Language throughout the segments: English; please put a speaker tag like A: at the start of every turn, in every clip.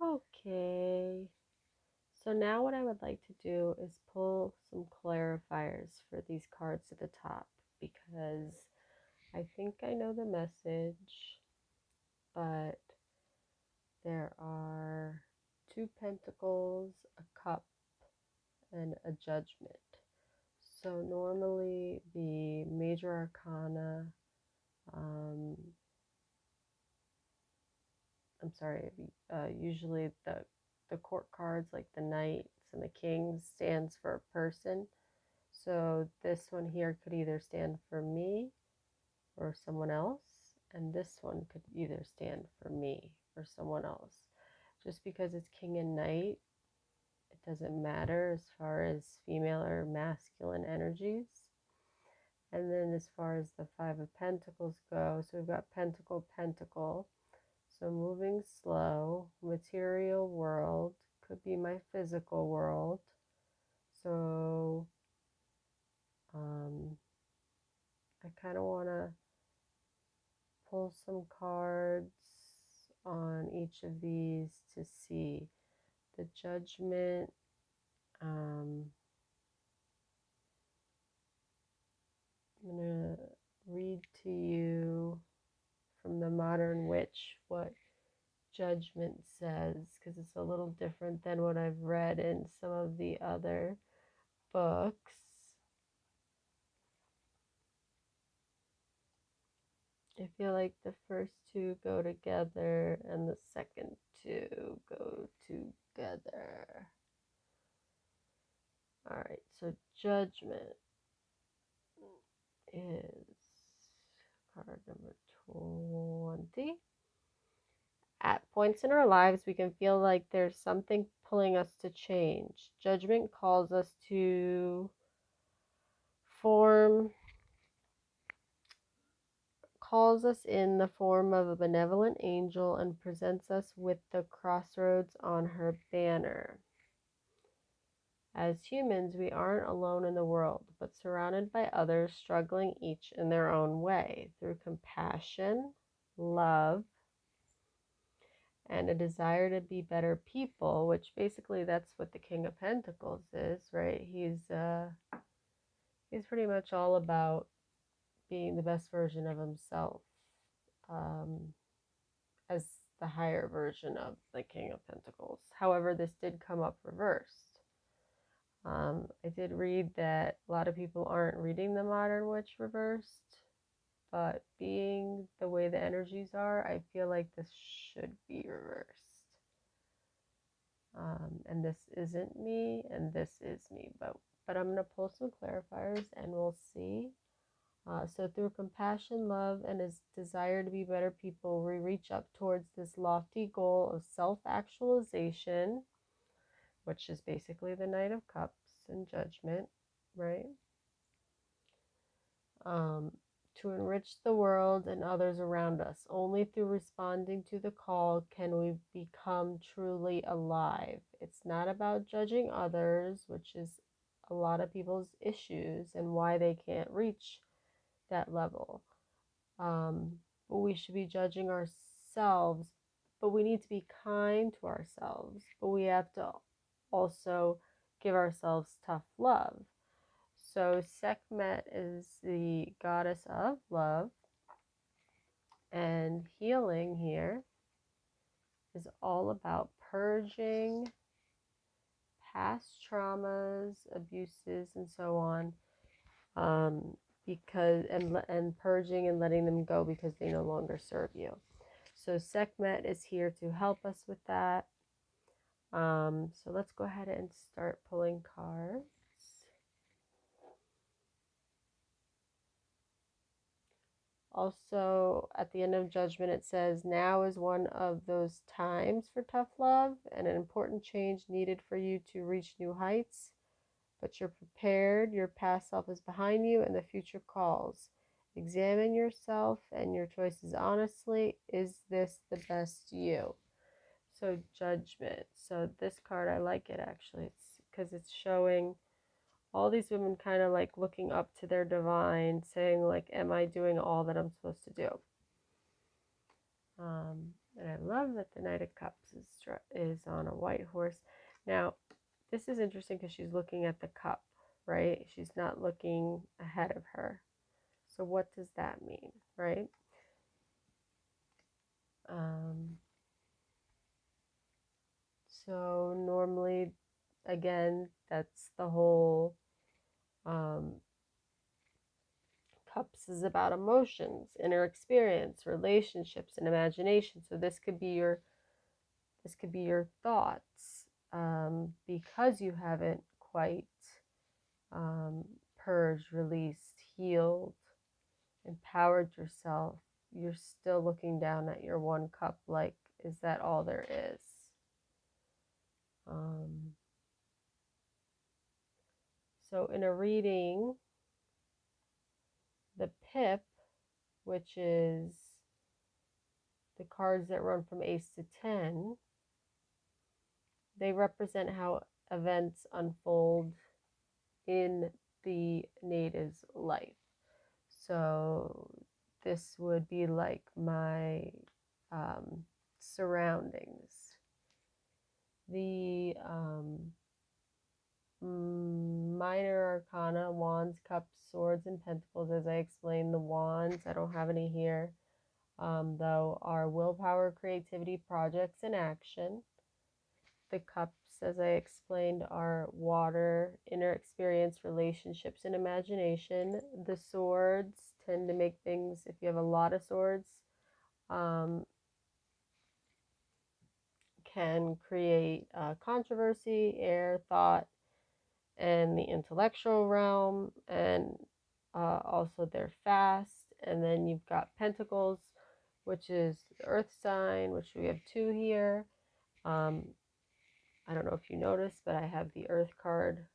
A: Okay. So now what I would like to do is pull some clarifiers for these cards at the top because I think I know the message, but there are two pentacles, a cup, and a judgment. So normally the major arcana, um, usually the court cards like the knights and the kings stands for a person. So this one here could either stand for me or someone else, and this one could either stand for me or someone else. Just because it's king and knight, it doesn't matter as far as female or masculine energies. And then as far as the Five of Pentacles go, so we've got Pentacle, Pentacle. So moving slow, material world, could be my physical world. So I kind of want to pull some cards on each of these to see the judgment. I'm going to read to you from the Modern Witch what judgment says because it's a little different than what I've read in some of the other books. I feel like the first two go together and the second two go together. All right, so judgment is card number 20. At points in our lives, we can feel like there's something pulling us to change. Judgment calls us to form, calls us in the form of a benevolent angel and presents us with the crossroads on her banner. As humans, we aren't alone in the world, but surrounded by others struggling each in their own way through compassion, love, and a desire to be better people, which basically that's what the King of Pentacles is, right? He's pretty much all about being the best version of himself, um, as the higher version of the King of Pentacles. However, this did come up reversed. I did read that a lot of people aren't reading the Modern Witch reversed, but being the way the energies are, I feel like this should be reversed. And this isn't me, and this is me, but I'm going to pull some clarifiers and we'll see. So through compassion, love, and his desire to be better people, we reach up towards this lofty goal of self-actualization, which is basically the Knight of Cups and Judgment, right? To enrich the world and others around us. Only through responding to the call can we become truly alive. It's not about judging others, which is a lot of people's issues and why they can't reach that level. But we should be judging ourselves, but we need to be kind to ourselves, but we have to also give ourselves tough love. So Sekhmet is the goddess of love, and healing here is all about purging past traumas, abuses, and so on, because and purging and letting them go because they no longer serve you. So Sekhmet is here to help us with that. So let's go ahead and start pulling cards. Also, at the end of Judgment, it says, now is one of those times for tough love and an important change needed for you to reach new heights. But you're prepared, your past self is behind you, and the future calls. Examine yourself and your choices honestly. Is this the best you? So Judgment. So this card, I like it actually. It's because it's showing all these women kind of like looking up to their divine, saying like, am I doing all that I'm supposed to do? And I love that the Knight of Cups is on a white horse. Now, this is interesting because she's looking at the cup, right? She's not looking ahead of her. So what does that mean, right? So normally, again, that's the whole Cups is about emotions, inner experience, relationships, and imagination. So this could be your thoughts, because you haven't quite purged, released, healed, empowered yourself. You're still looking down at your one cup like, is that all there is? So in a reading, the pip, which is the cards that run from ace to 10, they represent how events unfold in the native's life. So this would be like my surroundings. The minor arcana, wands, cups, swords, and pentacles, as I explained. The wands, I don't have any here, though, are willpower, creativity, projects, and action. The cups, as I explained, are water, inner experience, relationships, and imagination. The swords tend to make things, if you have a lot of swords, can create controversy, air, thought, and the intellectual realm, and also they're fast. And then you've got pentacles, which is the earth sign, which we have 2 here. I don't know if you noticed, but I have the earth card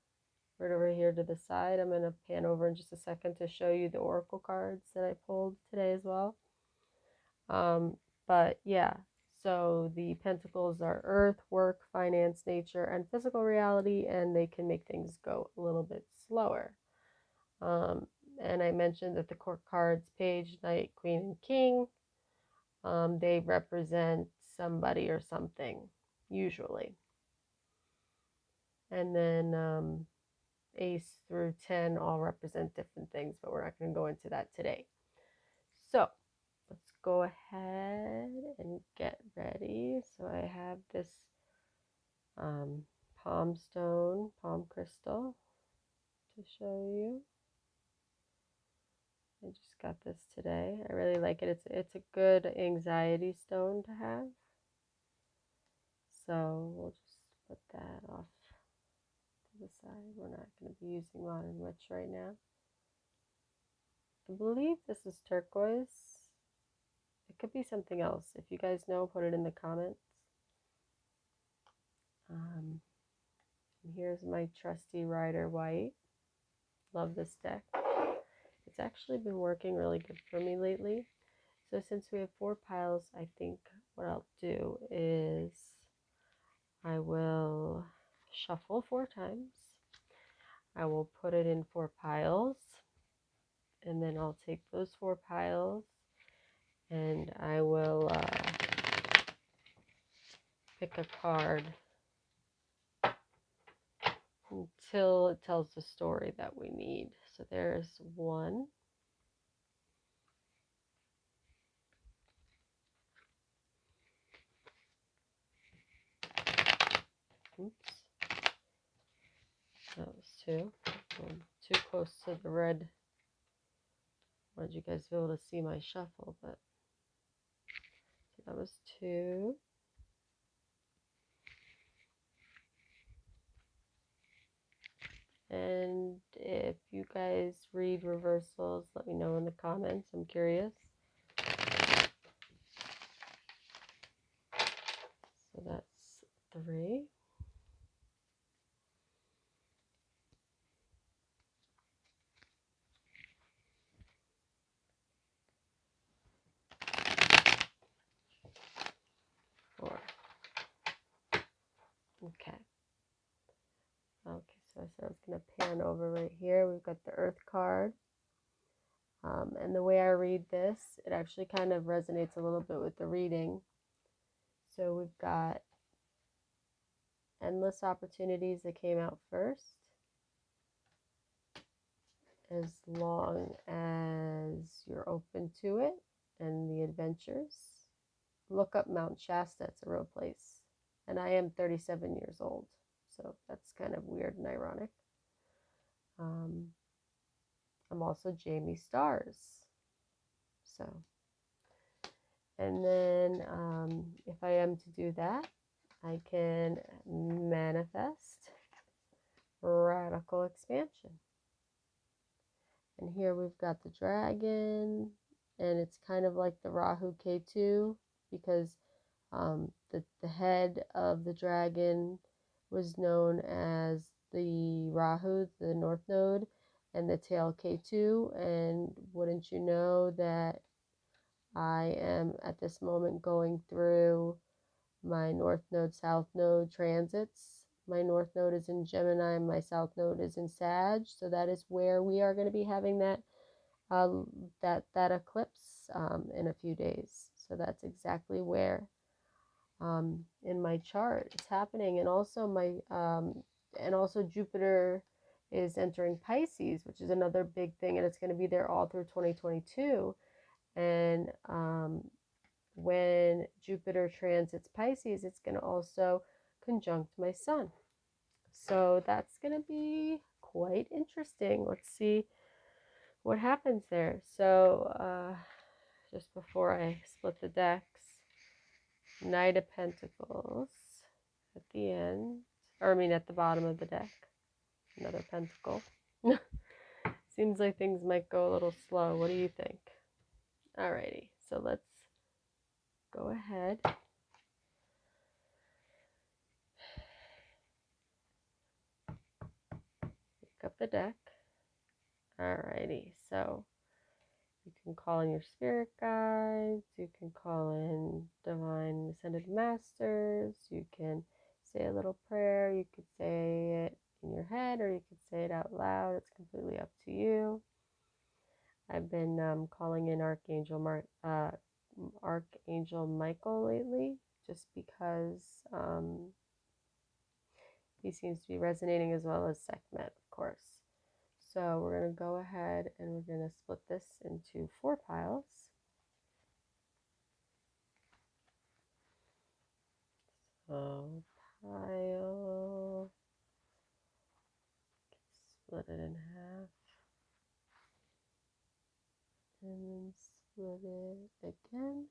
A: right over here to the side. I'm going to pan over in just a second to show you the oracle cards that I pulled today as well. But yeah, so the pentacles are earth, work, finance, nature, and physical reality, and they can make things go a little bit slower. And I mentioned that the court cards, page, knight, queen, and king, they represent somebody or something, usually. And then ace through 10 all represent different things, but we're not going to go into that today. So let's go ahead and get ready. So I have this palm stone, palm crystal to show you. I just got this today. I really like it. It's a good anxiety stone to have. So we'll just put that off to the side. We're not going to be using modern witch right now. I believe this is turquoise. It could be something else. If you guys know, put it in the comments. And here's my trusty Rider White. Love this deck. It's actually been working really good for me lately. So since we have 4 piles, I think what I'll do is I will shuffle 4 times. I will put it in 4 piles, and then I'll take those 4 piles and I will pick a card until it tells the story that we need. So there's 1. Oops. That was 2. I'm too close to the red. Wanted you guys to be able to see my shuffle, but so that was 2. And if you guys read reversals, let me know in the comments. I'm curious. So that's 3. Okay. Okay, so I said I was going to pan over right here. We've got the earth card. And the way I read this, it actually kind of resonates a little bit with the reading. So we've got endless opportunities that came out first, as long as you're open to it and the adventures. Look up Mount Shasta, it's a real place. And I am 37 years old, so that's kind of weird and ironic. I'm also Jamie Stars. So, and then if I am to do that, I can manifest radical expansion. And here we've got the dragon, and it's kind of like the Rahu Ketu, because the head of the dragon was known as the Rahu, the North Node, and the tail Ketu. And wouldn't you know that I am at this moment going through my North Node, South Node transits. My North Node is in Gemini, and my South Node is in Sag. So that is where we are going to be having that that eclipse in a few days. So that's exactly where in my chart it's happening. And also Jupiter is entering Pisces, which is another big thing, and it's going to be there all through 2022. And when Jupiter transits Pisces, it's going to also conjunct my sun. So that's going to be quite interesting. Let's see what happens there. So just before I split the decks, Knight of Pentacles at the end, or I mean at the bottom of the deck, another pentacle. Seems like things might go a little slow. What do you think? Alrighty, so let's go ahead. Pick up the deck. Alrighty, so you can call in your spirit guides, you can call in divine ascended masters, you can say a little prayer, you could say it in your head or you could say it out loud. It's completely up to you. I've been calling in Archangel Michael lately, just because he seems to be resonating, as well as Sekhmet, of course. So we're going to go ahead and we're going to split this into 4 piles. So pile, split it in half, and then split it again.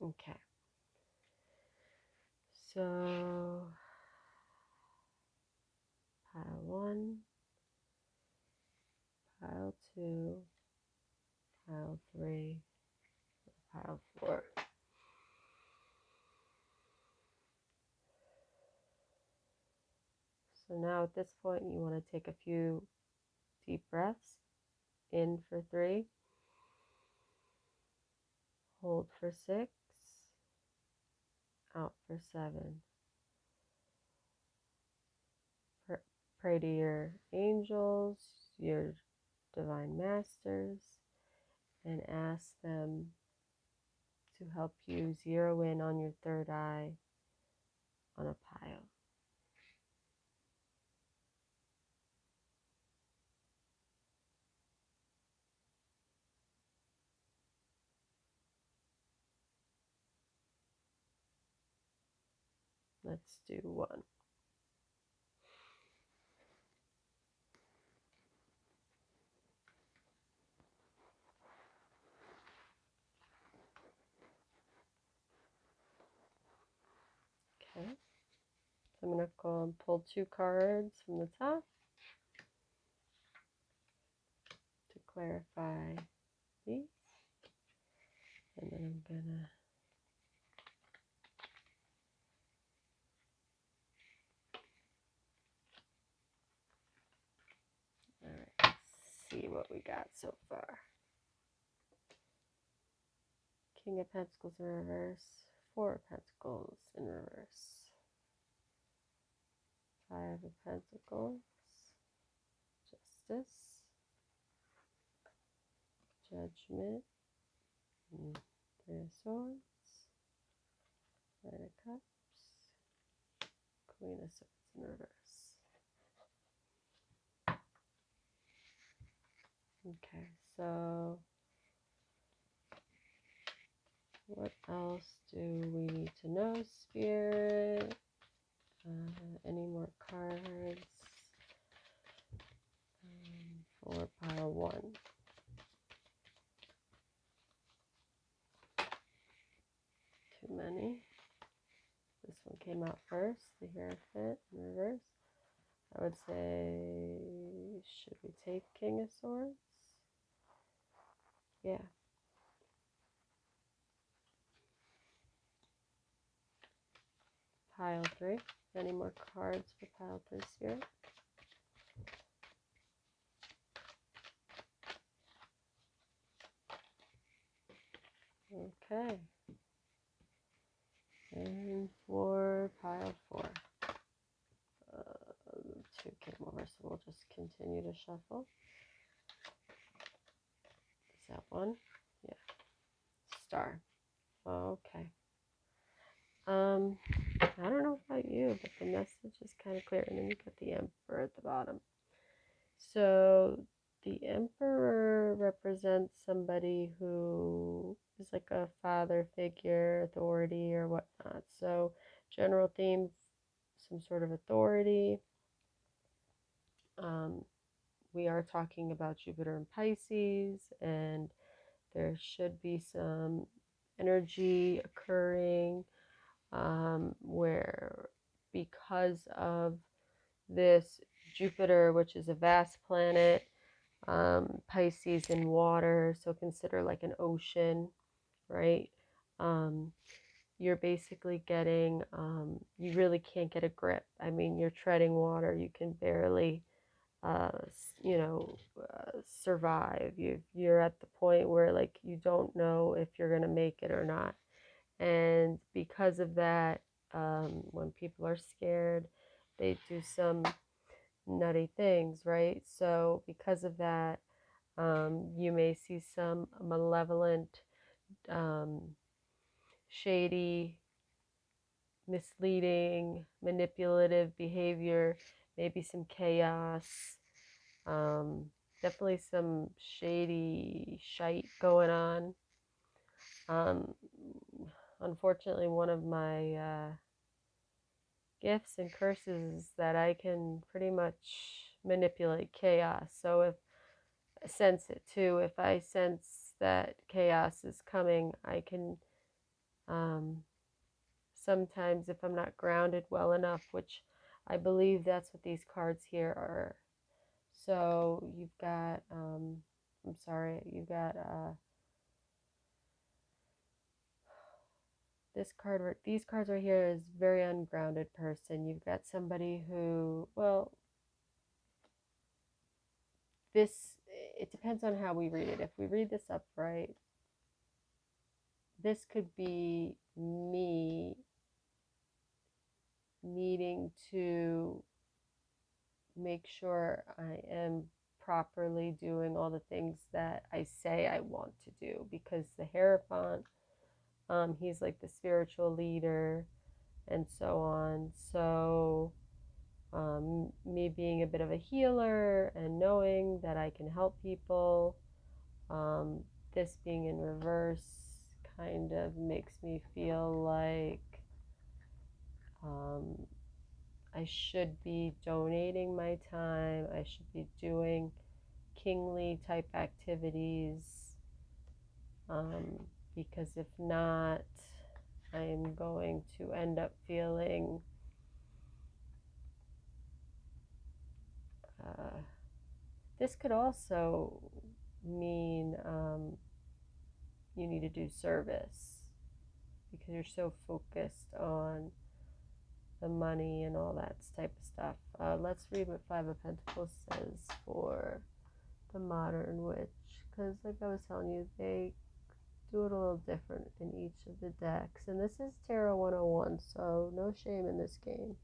A: Okay. So pile 1, pile 2, pile 3, pile 4. So now at this point you want to take a few deep breaths. In for 3, hold for 6, out for 7. Pray to your angels, your divine masters, and ask them to help you zero in on your third eye on a pile. Let's do 1. Okay. So I'm going to go and pull 2 cards from the top to clarify these. And then I'm going to let's see what we got so far. King of Pentacles in reverse, 4 of Pentacles in reverse, 5 of Pentacles, Justice, Judgment, Three of Swords, Nine of Cups, Queen of Swords in reverse. Okay, so what else do we need to know, Spirit? Any more cards for pile 1? Too many. This one came out first, the Hierophant in reverse. I would say, should we take King of Swords? Yeah. Pile 3. Any more cards for pile 3, Spirit? Okay. And for pile 4. 2 came over, so we'll just continue to shuffle. Is that one? Yeah. Star. Okay. I don't know about you, but the message is kind of clear. And then you got the Emperor at the bottom. So the Emperor represents somebody who is like a father figure, authority, or whatnot. So general theme, some sort of authority. We are talking about Jupiter and Pisces, and there should be some energy occurring where, because of this Jupiter, which is a vast planet, Pisces in water, so consider like an ocean, right? You're basically getting, you really can't get a grip. I mean, you're treading water, you can barely survive. You're at the point where like you don't know if you're gonna make it or not. And because of that, when people are scared, they do some nutty things, right? So because of that, you may see some malevolent, shady, misleading, manipulative behavior, maybe some chaos, definitely some shady shite going on. Unfortunately, one of my gifts and curses is that I can pretty much manipulate chaos. So if I sense it too, if I sense that chaos is coming, I can sometimes, if I'm not grounded well enough, which I believe that's what these cards here are. So you've got, you've got this card, these cards right here is very ungrounded person. You've got somebody who, well, this, it depends on how we read it. If we read this upright, this could be me needing to make sure I am properly doing all the things that I say I want to do, because the Hierophant, he's like the spiritual leader and so on. So me being a bit of a healer and knowing that I can help people, this being in reverse kind of makes me feel like I should be donating my time. I should be doing kingly type activities, because if not, I'm going to end up feeling this could also mean you need to do service because you're so focused on the money and all that type of stuff. Let's read what Five of Pentacles says for the modern witch, because like I was telling you, they do it a little different in each of the decks, and this is Tarot 101, so no shame in this game.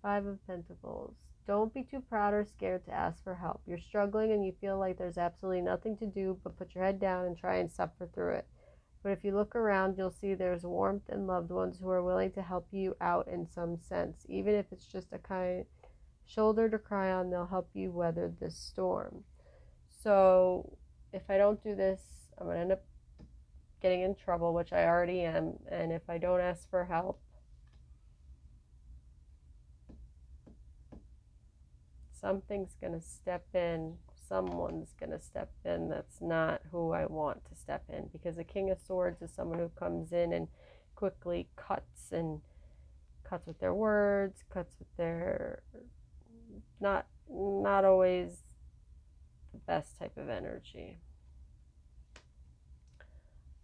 A: Five of Pentacles. Don't be too proud or scared to ask for help. You're struggling and you feel like there's absolutely nothing to do but put your head down and try and suffer through it. But if you look around, you'll see there's warmth and loved ones who are willing to help you out in some sense. Even if it's just a kind shoulder to cry on, they'll help you weather this storm. So if I don't do this, I'm going to end up getting in trouble, which I already am. And if I don't ask for help, something's going to step in. Someone's going to step in that's not who I want to step in, because the King of Swords is someone who comes in and quickly cuts with their words, cuts with their not always the best type of energy.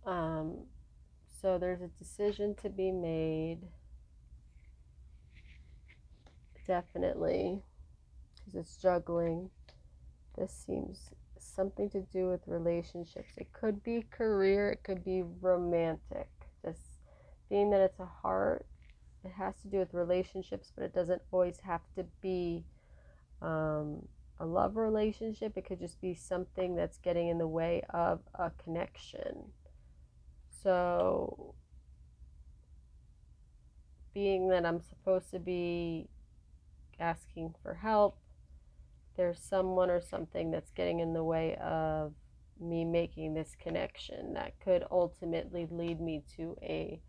A: So there's a decision to be made, definitely, because it's juggling. This seems something to do with relationships. It could be career, it could be romantic. This being that it's a heart, it has to do with relationships, but it doesn't always have to be a love relationship. It could just be something that's getting in the way of a connection. So being that I'm supposed to be asking for help, there's someone or something that's getting in the way of me making this connection that could ultimately lead me to a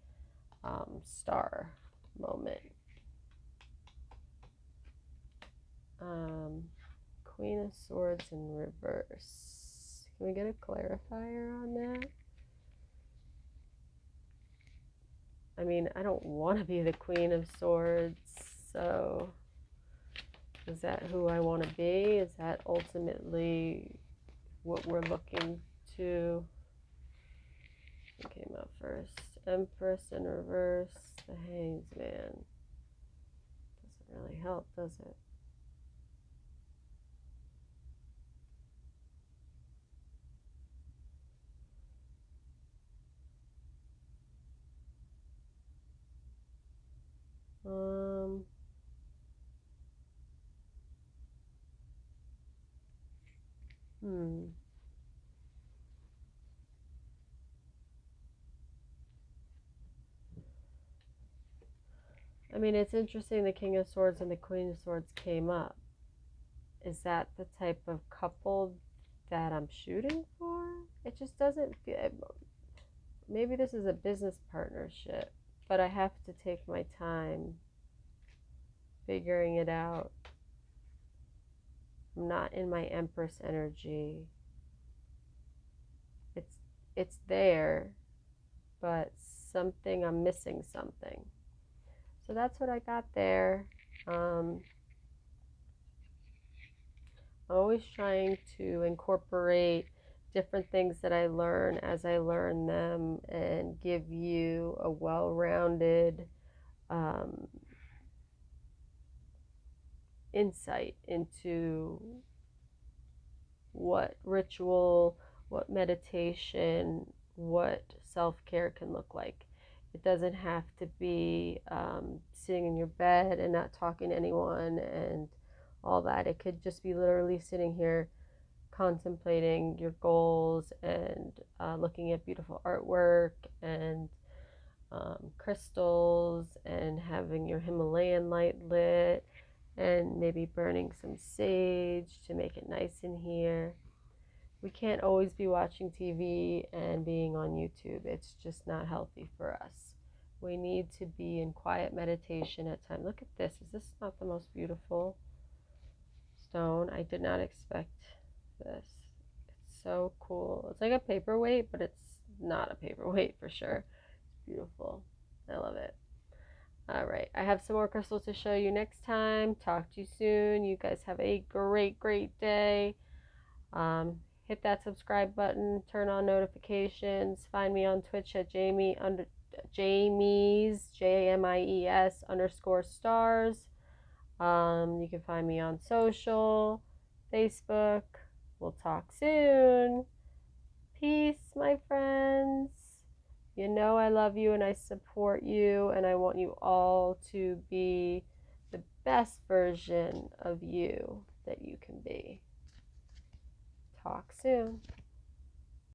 A: star moment. Queen of Swords in reverse. Can we get a clarifier on that? I mean, I don't want to be the Queen of Swords, so is that who I want to be? Is that ultimately what we're looking to? What came up first? Empress in reverse, the Hanged Man. Doesn't really help, does it? I mean, it's interesting the King of Swords and the Queen of Swords came up. Is that the type of couple that I'm shooting for? It just doesn't feel... Maybe this is a business partnership, but I have to take my time figuring it out. I'm not in my Empress energy. It's there, but I'm missing something. So that's what I got there. I'm always trying to incorporate different things that I learn as I learn them and give you a well-rounded insight into what ritual, what meditation, what self-care can look like. It doesn't have to be sitting in your bed and not talking to anyone and all that. It could just be literally sitting here contemplating your goals and looking at beautiful artwork and crystals and having your Himalayan light lit and maybe burning some sage to make it nice in here. We can't always be watching TV and being on YouTube. It's just not healthy for us. We need to be in quiet meditation at times. Look at this. Is this not the most beautiful stone? I did not expect this. It's so cool. It's like a paperweight, but it's not a paperweight for sure. It's beautiful. I love it. All right. I have some more crystals to show you next time. Talk to you soon. You guys have a great, great day. Hit that subscribe button, turn on notifications, find me on Twitch at Jamies, Jamies _stars. You can find me on social, Facebook. We'll talk soon. Peace, my friends. You know I love you and I support you and I want you all to be the best version of you that you can be. Talk soon.